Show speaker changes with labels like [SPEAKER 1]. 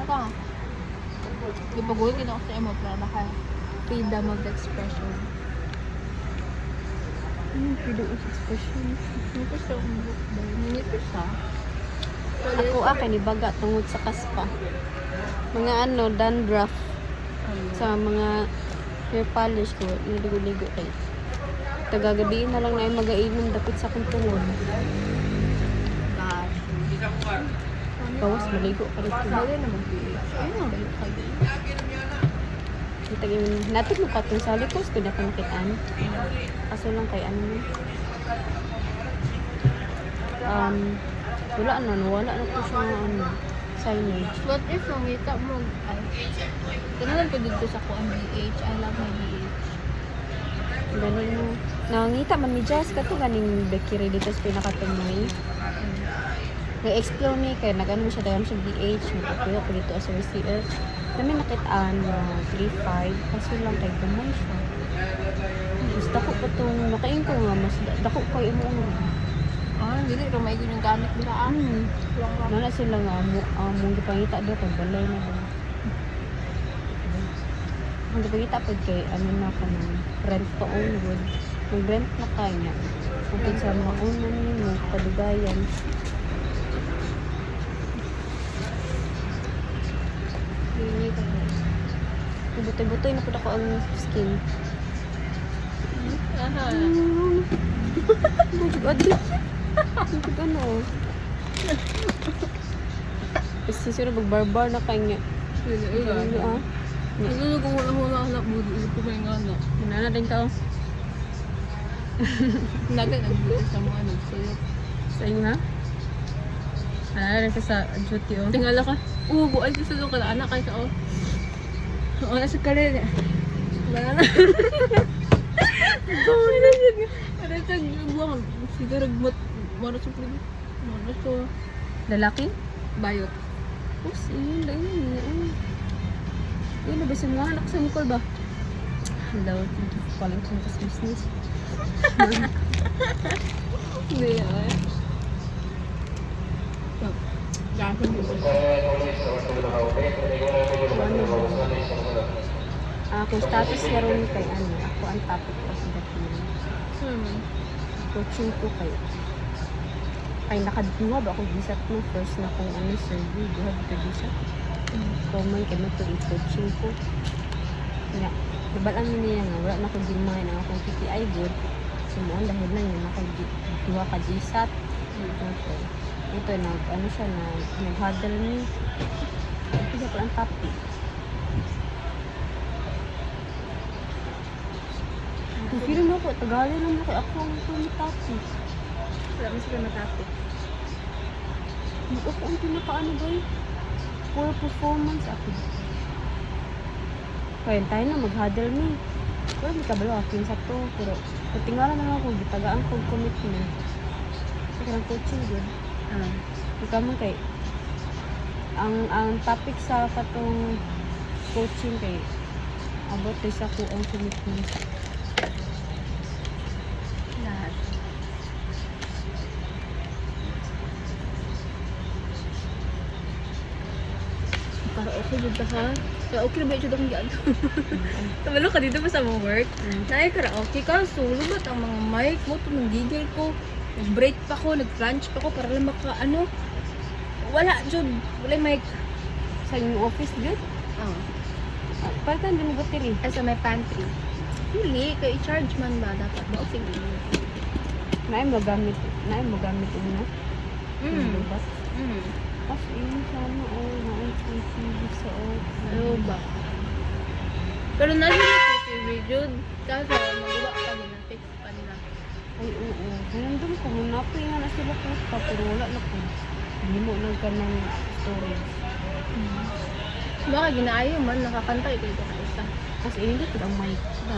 [SPEAKER 1] Ito. Di ba gawin ko sa emo para naka freedom of expression.
[SPEAKER 2] Freedom of expression.
[SPEAKER 1] Ito siya ang book ba? Ito siya.
[SPEAKER 2] Ako akin ibaga tungod sa kaspa. Mga dandruff sa mga hair polish ko, niligo-ligo kay. Tagagabiin na lang na ay mag-ainom dapit sa akong tungod.
[SPEAKER 1] Gosh.
[SPEAKER 2] Bawas maligo pa rin.
[SPEAKER 1] Bagay naman po. Ayun nga ba yung kayo?
[SPEAKER 2] Natin mo pa itong sa likos ko na kanakitaan. Kaso lang kay wala na po siya signage.
[SPEAKER 1] What if nakita mo, ay, tinalan ko dito sa ko ang BH. I love my BH.
[SPEAKER 2] Galing mo. Nakangita man ni Jazz ka to ganing Becky dito sa pinakatumoy. Nag-explore ni kay nag-ano siya dayon sa BH. Nagpapilo ko dito sa WCF. Kami nakitaan na 3.5 kaso lang kay gamay siya. Mas dako pa itong nakain ko nga mas dako pa yung
[SPEAKER 1] Hindi rin may yung gamit nila.
[SPEAKER 2] Nana sila nga mong gipangita daw kay balay na daw. Ang gipangita po kay na ka ng rent to own wood. Mag-rent na kayo na. Kung sa mga una mo, padugayan. Hindi ka na. Butoy-butoy na po ako ang skin. Adri. Hindi ka na. Kasi sila magbarbar na kanya.
[SPEAKER 1] Ano kung wala anak mo, hindi ko may nga na.
[SPEAKER 2] Nana din ka oh.
[SPEAKER 1] Nagay nagbuto sa mga nagsulat.
[SPEAKER 2] Sa inyo ha? Rin ka sa duty oh.
[SPEAKER 1] Tingala ka. Buhay ko sa lokal. Anak kayo ka oh. Nasa karin. Wala na. Buhay na siya. Para sa buwang. Siguro mara sa pwede. Mara sa
[SPEAKER 2] Lalaki?
[SPEAKER 1] bayot.
[SPEAKER 2] Oops, yun lang yun. Yun na ba sa mga anak sa Nicole ba? Hello, thank you for calling Compass Business.
[SPEAKER 1] Hindi ay. Gafin ko ba?
[SPEAKER 2] Kung status na rin kay ako ang topic ko sa dating. Coaching ko kayo. Ay nakaduha ba ako gisat mo first na kung survey, duha dito gisat. Common kay mo to coaching ko. Nga, nabalaan mo niya nga, wala na akong gimay na akong KPI good. Sumuan dahil lang yun, duha ka gisat. Ito, siya, nag-huddle ni. Ito ko ang topic. Pero mo ko, tagali lang mo kay ako ang topic.
[SPEAKER 1] Wala mo sila matapit.
[SPEAKER 2] Ako ang pinakaano ba eh? Poor performance ako. Kaya tayo na mag-huddle ni. Pero may kabalo akin sa to. Pero patingalan na lang ako, gitagaan kong commitment. Sa kanang coaching good. Ikaw man kay ang topic sa katong coaching kay about sa ko ang commitment.
[SPEAKER 1] Lahat. Para okay dito ka. Kaya okay na ba ito akong gano'n? Tabalo ka dito pa sa mga work. Naay karaoke ka. Solo ba't ang mga mic mo? Tumagigil ko. Nag-break pa ko. Nag-lunch pa ko para lang wala dyan. Wala mic.
[SPEAKER 2] Sa inyong office good? Palitan din mo battery.
[SPEAKER 1] Sa may pantry. Hindi. Kaya i-charge man ba? Dapat ba? O sige.
[SPEAKER 2] Naay mo gamit una. Lubat. As in, sana naay TV sa
[SPEAKER 1] Ano ba? Pero nasa na TV, Jude. Kaso, magawa pa din. Fix pa nila.
[SPEAKER 2] Ay, oo. Nandun ko, napoy nga na sila pusta, pero wala na po. Hindi mo lang ka ng storage.
[SPEAKER 1] Baka ginaayo man, nakakantay ko ito ka isa.
[SPEAKER 2] Kasi hindi ko ang mic.